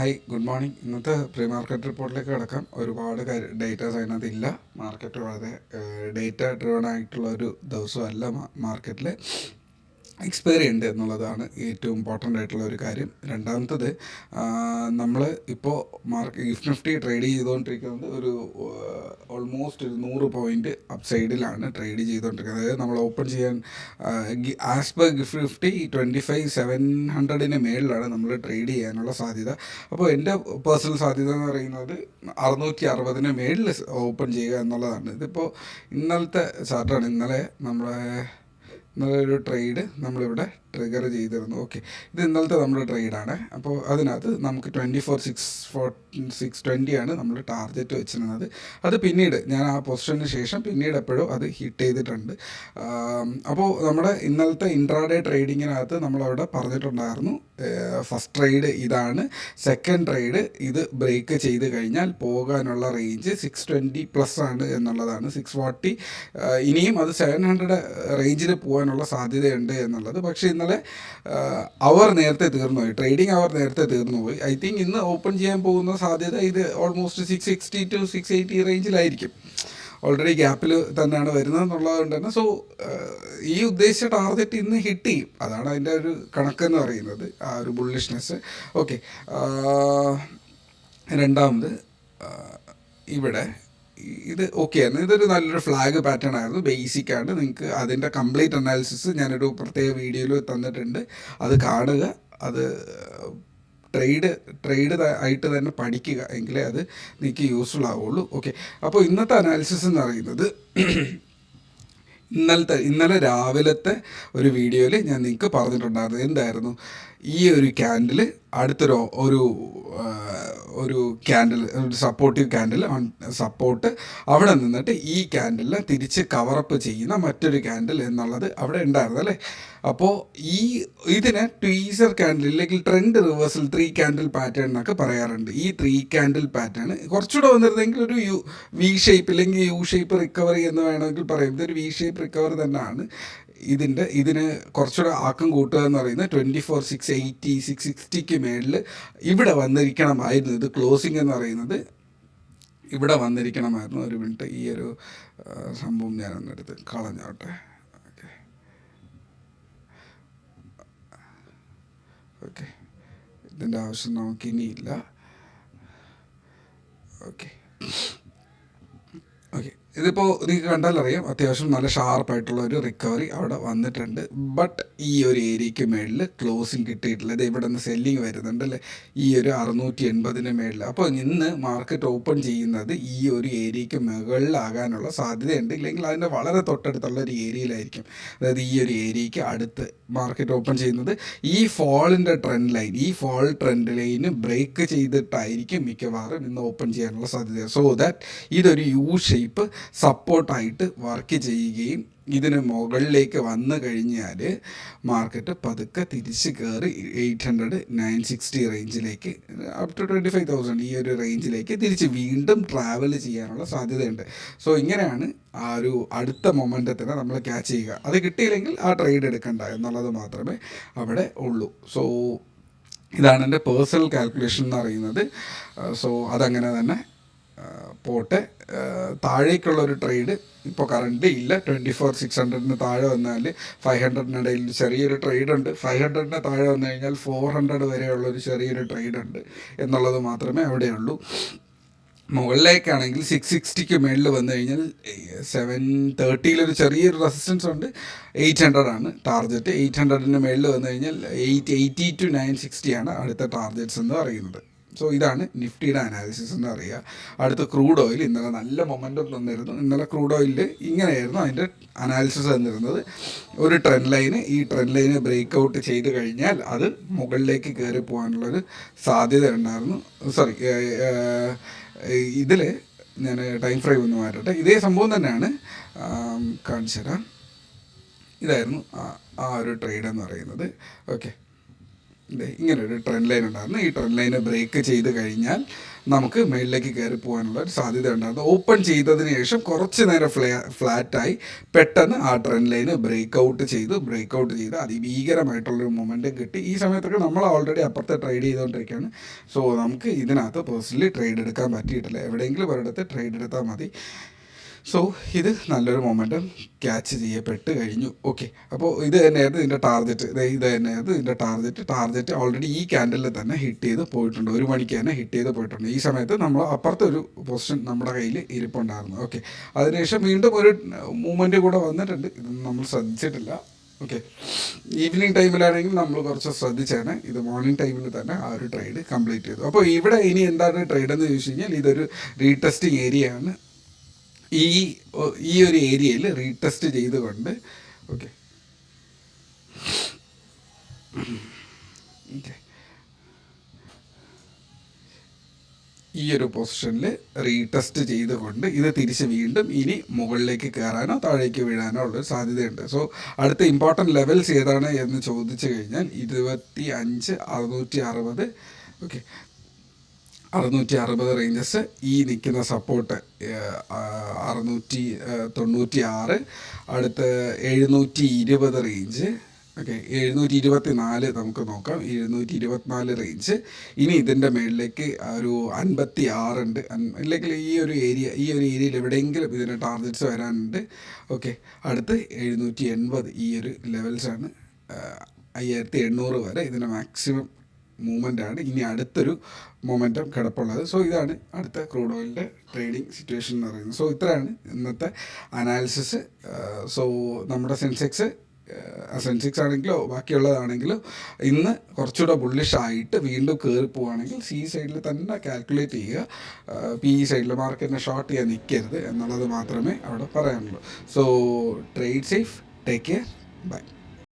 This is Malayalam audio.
Hi, good morning. ഇന്നത്തെ പ്രീ മാർക്കറ്റ് റിപ്പോർട്ടിലേക്ക് കിടക്കാം. ഒരുപാട് ഡേറ്റാസ് അതിനകത്തില്ല. മാർക്കറ്റ് വളരെ ഡേറ്റ ഡ്രിവൺ ആയിട്ടുള്ള ഒരു ദിവസമല്ല മാർക്കറ്റിൽ എക്സ്പയറി ഉണ്ട് എന്നുള്ളതാണ് ഏറ്റവും ഇമ്പോർട്ടൻ്റ് ആയിട്ടുള്ള ഒരു കാര്യം. രണ്ടാമത്തത്, നമ്മൾ ഇപ്പോൾ ഗിഫ്റ്റ് നിഫ്റ്റി ട്രേഡ് ചെയ്തുകൊണ്ടിരിക്കുന്നത് ഒരു ഓൾമോസ്റ്റ് ഒരു 100 പോയിൻറ്റ് അപ്സൈഡിലാണ് ട്രേഡ് ചെയ്തുകൊണ്ടിരിക്കുന്നത്. അതായത് നമ്മൾ ഓപ്പൺ ചെയ്യാൻ ആസ് പെർ ഗിഫ്റ്റ് നിഫ്റ്റി 25,700 മേളിലാണ് നമ്മൾ ട്രേഡ് ചെയ്യാനുള്ള സാധ്യത. അപ്പോൾ എൻ്റെ പേഴ്സണൽ സാധ്യത എന്ന് പറയുന്നത് 660 മേളിൽ ഓപ്പൺ ചെയ്യുക എന്നുള്ളതാണ്. ഇതിപ്പോൾ ഇന്നലത്തെ ചാർട്ടാണ്. ഇന്നലെ ഒരു ട്രേഡ് നമ്മളിവിടെ ട്രിഗർ ചെയ്തിരുന്നു. ഓക്കെ, ഇത് ഇന്നലത്തെ നമ്മുടെ ട്രേഡാണ്. അപ്പോൾ അതിനകത്ത് നമുക്ക് 24,620 ആണ് നമ്മൾ ടാർഗറ്റ് വെച്ചിരുന്നത്. അത് പിന്നീട് ഞാൻ ആ പൊസിഷന് ശേഷം പിന്നീട് എപ്പോഴും അത് ഹിറ്റ് ചെയ്തിട്ടുണ്ട്. അപ്പോൾ നമ്മുടെ ഇന്നലത്തെ ഇൻട്രാഡേ ട്രേഡിങ്ങിനകത്ത് നമ്മളവിടെ പറഞ്ഞിട്ടുണ്ടായിരുന്നു, ഫസ്റ്റ് ട്രേഡ് ഇതാണ്, സെക്കൻഡ് ട്രേഡ് ഇത് ബ്രേക്ക് ചെയ്ത് കഴിഞ്ഞാൽ പോകാനുള്ള റേഞ്ച് 620+ ആണ് എന്നുള്ളതാണ്. 640 ഇനിയും അത് 700 റേഞ്ചിൽ പോകാനുള്ള സാധ്യതയുണ്ട് എന്നുള്ളത്. പക്ഷേ ഇന്നലെ അവർ നേരത്തെ തീർന്നുപോയി, ട്രേഡിംഗ് അവർ നേരത്തെ തീർന്നുപോയി. ഐ തിങ്ക് ഇന്ന് ഓപ്പൺ ചെയ്യാൻ പോകുന്ന സാധ്യത ഇത് ഓൾമോസ്റ്റ് 660 to 680 റേഞ്ചിലായിരിക്കും. ഓൾറെഡി ഗ്യാപ്പിൽ തന്നെയാണ് വരുന്നത് എന്നുള്ളത് കൊണ്ട് തന്നെ ഈ ഉദ്ദേശിച്ച ടാർഗറ്റ് ഇന്ന് ഹിറ്റ് ചെയ്യും. അതാണ് അതിൻ്റെ ഒരു കണക്കെന്ന് പറയുന്നത്, ആ ഒരു ബുള്ളിഷ്നെസ്. ഓക്കെ, രണ്ടാമത് ഇവിടെ ഇത് ഓക്കെ ആയിരുന്നു. ഇതൊരു നല്ലൊരു ഫ്ലാഗ് പാറ്റേൺ ആയിരുന്നു, ബേസിക് ആണ്. നിങ്ങൾക്ക് അതിൻ്റെ കംപ്ലീറ്റ് അനാലിസിസ് ഞാനൊരു പ്രത്യേക വീഡിയോയിൽ തന്നിട്ടുണ്ട്, അത് കാണുക. അത് ട്രേഡ് ആയിട്ട് തന്നെ പഠിക്കുക, എങ്കിലേ അത് നിങ്ങൾക്ക് യൂസ്ഫുൾ ആവുള്ളൂ. ഓക്കെ, അപ്പോൾ ഇന്നത്തെ അനാലിസിസ് എന്ന് പറയുന്നത് ഇന്നലെ രാവിലത്തെ ഒരു വീഡിയോയിൽ ഞാൻ നിങ്ങൾക്ക് പറഞ്ഞിട്ടുണ്ടായിരുന്നു. എന്തായിരുന്നു ഈ ഒരു ക്യാൻഡിൽ, അടുത്തൊരു ഒരു ക്യാൻഡിൽ, ഒരു സപ്പോർട്ടീവ് ക്യാൻഡിൽ ഓൺ സപ്പോർട്ട്, അവിടെ നിന്നിട്ട് ഈ ക്യാൻഡിലിനെ തിരിച്ച് കവറപ്പ് ചെയ്യുന്ന മറ്റൊരു ക്യാൻഡിൽ എന്നുള്ളത് അവിടെ ഉണ്ടായിരുന്നു അല്ലേ. അപ്പോൾ ഇതിനെ ട്വീസർ ക്യാൻഡിൽ അല്ലെങ്കിൽ ട്രെൻഡ് റിവേഴ്സൽ 3 ക്യാൻഡിൽ പാറ്റേൺ എന്നൊക്കെ പറയാറുണ്ട്. ഈ 3 ക്യാൻഡിൽ പാറ്റേൺ കുറച്ചുകൂടെ വന്നിരുന്നെങ്കിൽ ഒരു വി ഷേപ്പ് അല്ലെങ്കിൽ യു ഷേപ്പ് റിക്കവറി എന്ന് വേണമെങ്കിൽ പറയും. ഇതൊരു വി ഷേപ്പ് റിക്കവറി തന്നെയാണ്. ഇതിന് കുറച്ചുകൂടെ ആക്കം കൂട്ടുക എന്ന് പറയുന്നത് 24,680 660 മേളിൽ ഇവിടെ വന്നിരിക്കണമായിരുന്നു. ഇത് ക്ലോസിംഗ് എന്ന് പറയുന്നത് ഇവിടെ വന്നിരിക്കണമായിരുന്നു. ഒരു മിനിറ്റ്, ഈ ഒരു സംഭവം ഞാനൊന്നെടുത്ത് കളഞ്ഞോട്ടെ. ഓക്കെ, ഇതിൻ്റെ ആവശ്യം നമുക്കിനിയില്ല. ഓക്കെ, ഇതിപ്പോൾ നിങ്ങൾക്ക് കണ്ടാലറിയാം, അത്യാവശ്യം നല്ല ഷാർപ്പായിട്ടുള്ള ഒരു റിക്കവറി അവിടെ വന്നിട്ടുണ്ട്. ബട്ട് ഈ ഒരു ഏരിയയ്ക്ക് മേളിൽ ക്ലോസിങ് കിട്ടിയിട്ടില്ല. ഇത് ഇവിടെ നിന്ന് സെല്ലിങ് വരുന്നുണ്ട് അല്ലേ, ഈ ഒരു 680 മേളിൽ. അപ്പോൾ ഇന്ന് മാർക്കറ്റ് ഓപ്പൺ ചെയ്യുന്നത് ഈ ഒരു ഏരിയയ്ക്ക് മുകളിലാകാനുള്ള സാധ്യതയുണ്ട്. ഇല്ലെങ്കിൽ അതിൻ്റെ വളരെ തൊട്ടടുത്തുള്ള ഒരു ഏരിയയിലായിരിക്കും. അതായത് ഈ ഒരു ഏരിയയ്ക്ക് അടുത്ത് മാർക്കറ്റ് ഓപ്പൺ ചെയ്യുന്നത്. ഈ ഫോളിൻ്റെ ട്രെൻഡ് ലൈൻ, ഈ ഫോൾ ട്രെൻഡ് ലൈന് ബ്രേക്ക് ചെയ്തിട്ടായിരിക്കും മിക്കവാറും ഇന്ന് ഓപ്പൺ ചെയ്യാനുള്ള സാധ്യത. സോ ദാറ്റ് ഇതൊരു യു ഷേപ്പ് സപ്പോർട്ടായിട്ട് വർക്ക് ചെയ്യുകയും ഇതിന് മുകളിലേക്ക് വന്നു കഴിഞ്ഞാൽ മാർക്കറ്റ് പതുക്കെ തിരിച്ച് കയറി 800 960 റേഞ്ചിലേക്ക് അപ് ടു 25,000 ഈ ഒരു റേഞ്ചിലേക്ക് തിരിച്ച് വീണ്ടും ട്രാവൽ ചെയ്യാനുള്ള സാധ്യതയുണ്ട്. സോ ഇങ്ങനെയാണ് ആ ഒരു അടുത്ത മൊമെൻറ്റത്തിനെ നമ്മൾ ക്യാച്ച് ചെയ്യുക. അത് കിട്ടിയില്ലെങ്കിൽ ആ ട്രേഡ് എടുക്കണ്ട എന്നുള്ളത് മാത്രമേ അവിടെ ഉള്ളൂ. സോ ഇതാണ് എൻ്റെ പേഴ്സണൽ കാൽക്കുലേഷൻ എന്ന് പറയുന്നത്. സോ അതങ്ങനെ തന്നെ പോട്ടെ. താഴേക്കുള്ളൊരു ട്രേഡ് ഇപ്പോൾ കറണ്ട് ഇല്ല. 24,600 താഴെ വന്നാൽ 500-ഇടയിൽ ചെറിയൊരു ട്രേഡ് ഉണ്ട്. 500 താഴെ വന്നു കഴിഞ്ഞാൽ 400 വരെയുള്ളൊരു ചെറിയൊരു ട്രേഡ് ഉണ്ട് എന്നുള്ളത് മാത്രമേ അവിടെയുള്ളൂ. മുകളിലേക്കാണെങ്കിൽ 660 മേളിൽ വന്നു കഴിഞ്ഞാൽ 730 ചെറിയൊരു റെസിസ്റ്റൻസ് ഉണ്ട്. 800 ആണ് ടാർഗറ്റ്. 800 മേളിൽ വന്നു കഴിഞ്ഞാൽ 880 to 960 ആണ് അടുത്ത ടാർഗറ്റ്സ് എന്ന് പറയുന്നത്. സോ ഇതാണ് നിഫ്റ്റിയുടെ അനാലിസിസ് എന്ന് പറയുക. അടുത്ത ക്രൂഡ് ഓയിൽ ഇന്നലെ നല്ല മൊമെൻറ്റം തന്നിരുന്നു. ഇന്നലെ ക്രൂഡ് ഓയിലിൽ ഇങ്ങനെയായിരുന്നു അതിൻ്റെ അനാലിസിസ് തന്നിരുന്നത്. ഒരു ട്രെൻഡ് ലൈന്, ഈ ട്രെൻഡ് ലൈന് ബ്രേക്ക് ഔട്ട് ചെയ്ത് കഴിഞ്ഞാൽ അത് മുകളിലേക്ക് കയറി പോകാനുള്ളൊരു സാധ്യത ഉണ്ടായിരുന്നു. സോറി, ഇതിൽ ഞാൻ ടൈം ഫ്രെയിം ഒന്ന് മാറ്റട്ടെ. ഇതേ സംഭവം തന്നെയാണ് കാണിച്ചു തരാം. ഇതായിരുന്നു ആ ഒരു ട്രേഡ് എന്ന് പറയുന്നത്. ഓക്കെ, ഇങ്ങനെ ഒരു ട്രെൻഡ് ലൈൻ ഉണ്ടായിരുന്നു. ഈ ട്രെൻഡ് ലൈന് ബ്രേക്ക് ചെയ്ത് കഴിഞ്ഞാൽ നമുക്ക് മേളിലേക്ക് കയറി പോകാനുള്ള ഒരു സാധ്യത ഉണ്ടായിരുന്നു. ഓപ്പൺ ചെയ്തതിന് ശേഷം കുറച്ച് നേരം ഫ്ലാറ്റായി പെട്ടെന്ന് ആ ട്രെൻഡ് ലൈന് ബ്രേക്ക് ഔട്ട് ചെയ്ത് അതിഭീകരമായിട്ടുള്ളൊരു മൊമെൻറ്റ് കിട്ടി. ഈ സമയത്തൊക്കെ നമ്മൾ ഓൾറെഡി അപ്പുറത്തെ ട്രേഡ് ചെയ്തുകൊണ്ടിരിക്കുകയാണ്. സോ നമുക്ക് ഇതിനകത്ത് പേഴ്സണലി ട്രേഡ് എടുക്കാൻ പറ്റിയിട്ടില്ല. എവിടെയെങ്കിലും ഒരിടത്ത് ട്രേഡ് എടുത്താൽ മതി. സോ ഇത് നല്ലൊരു മൊമെൻറ്റം ക്യാച്ച് ചെയ്യപ്പെട്ട് കഴിഞ്ഞു. ഓക്കെ, അപ്പോൾ ഇത് തന്നെയായിരുന്നു ഇതിൻ്റെ ടാർഗറ്റ്. ഇത് തന്നെയായിരുന്നു ഇതിൻ്റെ ടാർഗറ്റ് ഓൾറെഡി ഈ ക്യാൻഡലിൽ തന്നെ ഹിറ്റ് ചെയ്ത് പോയിട്ടുണ്ട്. 1 മണിക്ക് തന്നെ ഹിറ്റ് ചെയ്ത് പോയിട്ടുണ്ട്. ഈ സമയത്ത് നമ്മൾ അപ്പുറത്തെ ഒരു പൊസിഷൻ നമ്മുടെ കയ്യിൽ ഇരിപ്പുണ്ടായിരുന്നു. ഓക്കെ, അതിനുശേഷം വീണ്ടും ഒരു മൂവ്മെൻറ്റ് കൂടെ വന്നിട്ടുണ്ട്. ഇതൊന്നും നമ്മൾ ശ്രദ്ധിച്ചിട്ടില്ല. ഓക്കെ, ഈവനിങ് ടൈമിലാണെങ്കിൽ നമ്മൾ കുറച്ച് ശ്രദ്ധിച്ചാണ്. ഇത് മോർണിംഗ് ടൈമിൽ തന്നെ ആ ഒരു ട്രേഡ് കംപ്ലീറ്റ് ചെയ്തു. അപ്പോൾ ഇവിടെ ഇനി എന്താണ് ട്രേഡ് എന്ന് ചോദിച്ചു കഴിഞ്ഞാൽ ഇതൊരു റീടെസ്റ്റിംഗ് ഏരിയയാണ്. ഈ ഒരു ഏരിയയിൽ റീടെസ്റ്റ് ചെയ്തുകൊണ്ട് ഓക്കെ ഈ ഒരു പൊസിഷനിൽ റീടെസ്റ്റ് ചെയ്തുകൊണ്ട് ഇത് തിരിച്ച് വീണ്ടും ഇനി മുകളിലേക്ക് കയറാനോ താഴേക്ക് വീഴാനോ ഉള്ളൊരു സാധ്യതയുണ്ട്. സോ അടുത്ത ഇമ്പോർട്ടൻറ്റ് ലെവൽസ് ഏതാണ് എന്ന് ചോദിച്ചു കഴിഞ്ഞാൽ 25,660 ഓക്കെ 660 റേഞ്ചസ്, ഈ നിൽക്കുന്ന സപ്പോർട്ട് 696, അടുത്ത് 720 റേഞ്ച്. ഓക്കെ, 724 നമുക്ക് നോക്കാം. 724 റേഞ്ച്. ഇനി ഇതിൻ്റെ മേളിലേക്ക് ഒരു 56 ഉണ്ട്. അല്ലെങ്കിൽ ഈ ഒരു ഏരിയയിൽ എവിടെയെങ്കിലും ഇതിൻ്റെ ടാർഗറ്റ്സ് വരാനുണ്ട്. ഓക്കെ, അടുത്ത് 780 ഈ ഒരു ലെവൽസാണ്. 5800 വരെ ഇതിൻ്റെ മാക്സിമം മൂവ്മെൻ്റ് ആണ്. ഇനി അടുത്തൊരു മൊമെൻറ്റം കിടപ്പുള്ളത്. സോ ഇതാണ് അടുത്ത ക്രൂഡ് ഓയിലിൻ്റെ ട്രേഡിംഗ് സിറ്റുവേഷൻ എന്ന് പറയുന്നത്. സോ ഇത്രയാണ് ഇന്നത്തെ അനാലിസിസ്. സോ നമ്മുടെ സെൻസെക്സ് ആണെങ്കിലോ ബാക്കിയുള്ളതാണെങ്കിലോ ഇന്ന് കുറച്ചുകൂടെ ബുള്ളിഷ് ആയിട്ട് വീണ്ടും കയറി പോവുകയാണെങ്കിൽ സൈഡിൽ തന്നെ കാൽക്കുലേറ്റ് ചെയ്യുക. സൈഡിൽ മാർക്കറ്റിനെ ഷോർട്ട് ചെയ്യാൻ നിൽക്കരുത് എന്നുള്ളത് മാത്രമേ അവിടെ പറയാനുള്ളൂ. So trade safe, take care, by.